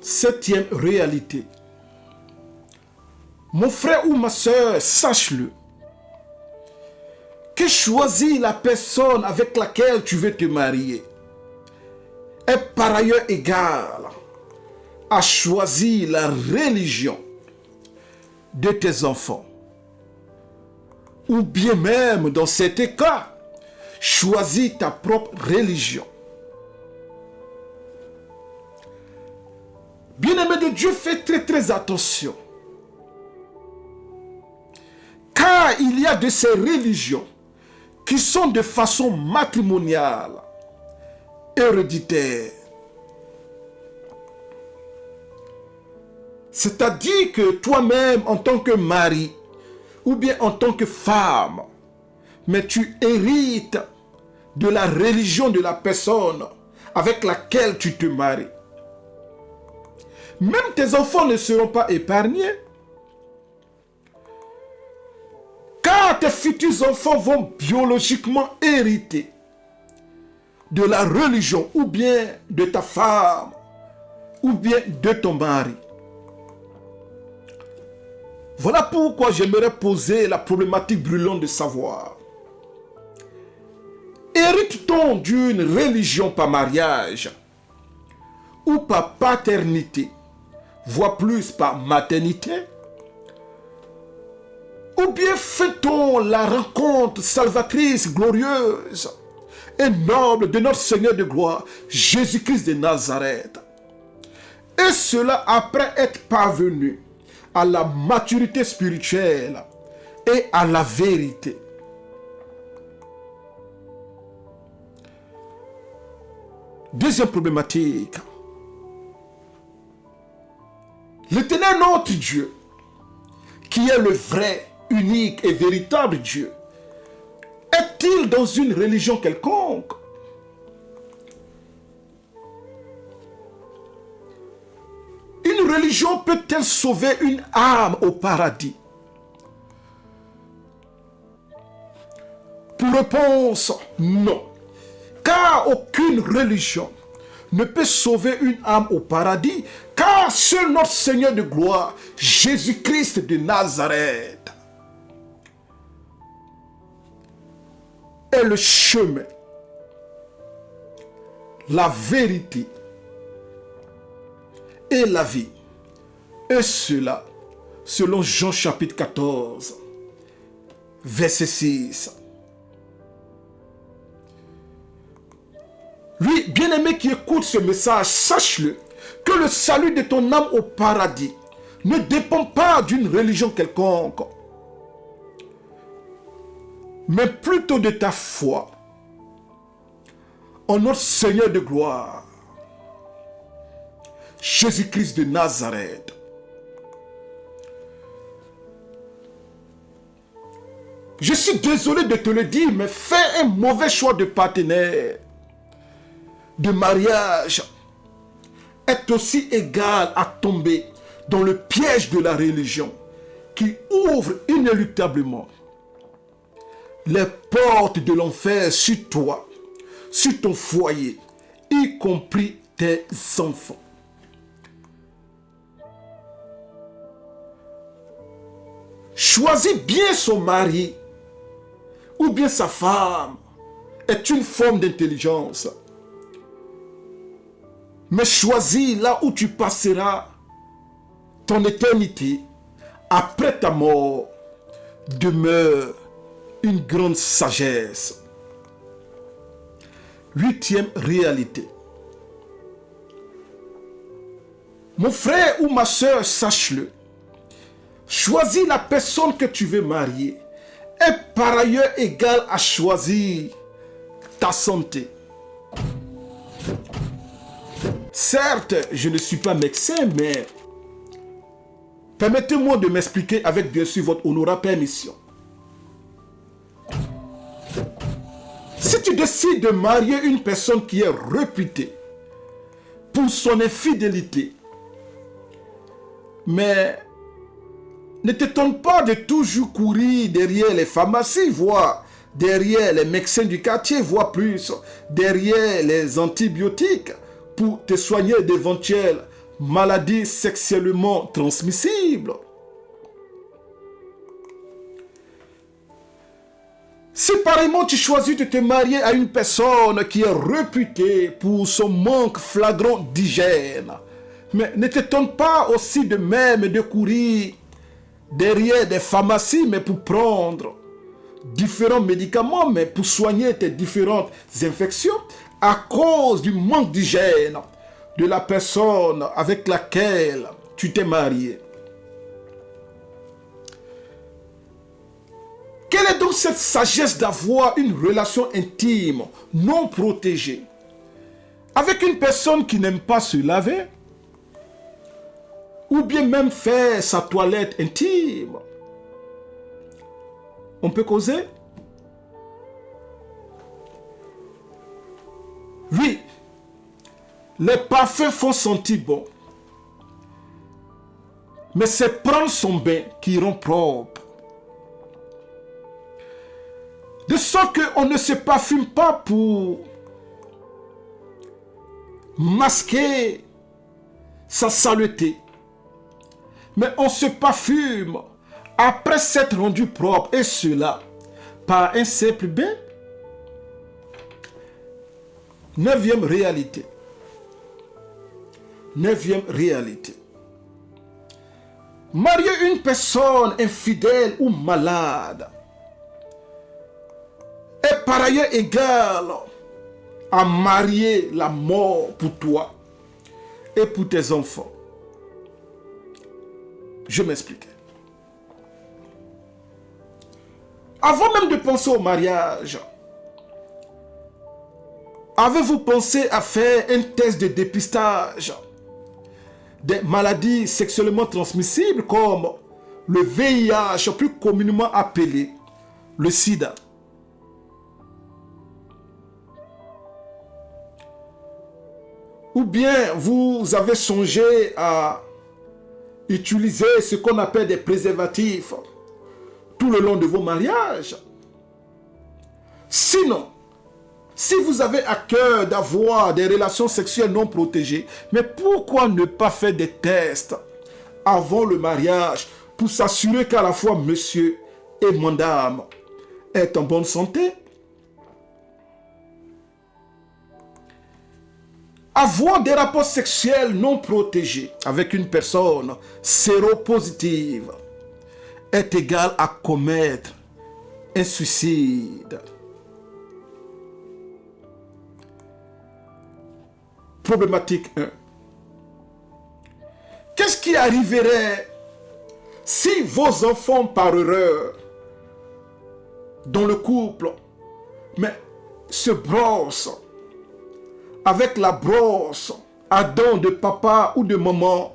Septième réalité. Mon frère ou ma soeur, sache-le, que choisir la personne avec laquelle tu veux te marier est par ailleurs égal à choisir la religion de tes enfants. Ou bien même, dans certains cas, choisir ta propre religion. Bien-aimé de Dieu, fais très très attention. Car il y a de ces religions qui sont de façon matrimoniale, héréditaire. C'est-à-dire que toi-même, en tant que mari, ou bien en tant que femme, mais tu hérites de la religion de la personne avec laquelle tu te maries. Même tes enfants ne seront pas épargnés. Car tes futurs enfants vont biologiquement hériter de la religion ou bien de ta femme ou bien de ton mari. Voilà pourquoi j'aimerais poser la problématique brûlante de savoir. Hérite-t-on d'une religion par mariage ou par paternité, voire plus par maternité? Ou bien fait-on la rencontre salvatrice, glorieuse et noble de notre Seigneur de gloire, Jésus-Christ de Nazareth? Et cela après être parvenu à la maturité spirituelle et à la vérité. Deuxième problématique. L'Éternel notre Dieu, qui est le vrai, unique et véritable Dieu, est-il dans une religion quelconque? Une religion peut-elle sauver une âme au paradis? Pour réponse, non. Car aucune religion ne peut sauver une âme au paradis, car seul notre Seigneur de gloire, Jésus-Christ de Nazareth, est le chemin, la vérité et la vie. Et cela, selon Jean chapitre 14, verset 6. Lui, bien-aimé qui écoute ce message, sache-le, que le salut de ton âme au paradis ne dépend pas d'une religion quelconque, mais plutôt de ta foi en notre Seigneur de gloire, Jésus-Christ de Nazareth. Je suis désolé de te le dire, mais fais un mauvais choix de partenaire, de mariage, est aussi égal à tomber dans le piège de la religion qui ouvre inéluctablement les portes de l'enfer sur toi, sur ton foyer, y compris tes enfants. Choisis bien son mari ou bien sa femme est une forme d'intelligence. Mais choisis là où tu passeras ton éternité après ta mort demeure une grande sagesse. Huitième réalité. Mon frère ou ma soeur, sache-le. Choisis la personne que tu veux marier est par ailleurs égal à choisir ta santé. Certes, je ne suis pas médecin, mais permettez-moi de m'expliquer avec bien sûr votre honorable permission. Si tu décides de marier une personne qui est réputée pour son infidélité, mais ne t'étonne pas de toujours courir derrière les pharmacies, voire derrière les médecins du quartier, voire plus derrière les antibiotiques pour te soigner d'éventuelles maladies sexuellement transmissibles. Si pareillement tu choisis de te marier à une personne qui est réputée pour son manque flagrant d'hygiène, mais ne t'étonne pas aussi de même de courir derrière des pharmacies, mais pour prendre différents médicaments, mais pour soigner tes différentes infections à cause du manque d'hygiène de la personne avec laquelle tu t'es marié. Quelle est donc cette sagesse d'avoir une relation intime, non protégée, avec une personne qui n'aime pas se laver, ou bien même faire sa toilette intime? On peut causer? Oui, les parfums font sentir bon, mais c'est prendre son bain qui rend propre. De sorte qu'on ne se parfume pas pour masquer sa saleté, mais on se parfume après s'être rendu propre, et cela par un simple bain. Neuvième réalité. Neuvième réalité. Marier une personne infidèle ou malade est par ailleurs égal à marier la mort pour toi et pour tes enfants. Je m'explique. Avant même de penser au mariage, avez-vous pensé à faire un test de dépistage des maladies sexuellement transmissibles comme le VIH, plus communément appelé le sida? Ou bien vous avez songé à utiliser ce qu'on appelle des préservatifs tout le long de vos mariages? Sinon, si vous avez à cœur d'avoir des relations sexuelles non protégées, mais pourquoi ne pas faire des tests avant le mariage pour s'assurer qu'à la fois monsieur et madame est en bonne santé? Avoir des rapports sexuels non protégés avec une personne séropositive est égal à commettre un suicide. Problématique 1. Qu'est-ce qui arriverait si vos enfants par erreur dans le couple se brossent avec la brosse à dents de papa ou de maman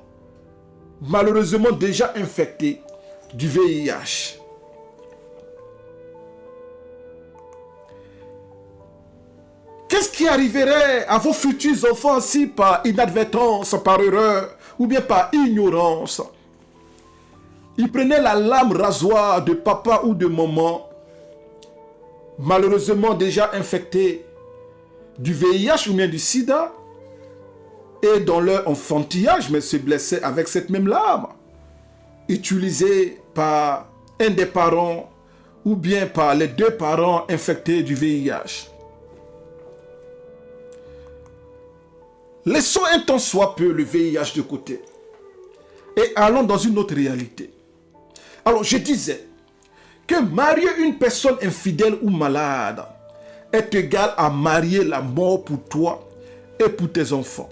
malheureusement déjà infectés du VIH? Qu'est-ce qui arriverait à vos futurs enfants si par inadvertance, par erreur ou bien par ignorance, ils prenaient la lame rasoir de papa ou de maman malheureusement déjà infectés du VIH ou bien du sida, et dans leur enfantillage, mais se blessaient avec cette même lame, utilisée par un des parents ou bien par les deux parents infectés du VIH. Laissons un temps soit peu le VIH de côté et allons dans une autre réalité. Alors, je disais que marier une personne infidèle ou malade est égal à marier la mort pour toi et pour tes enfants.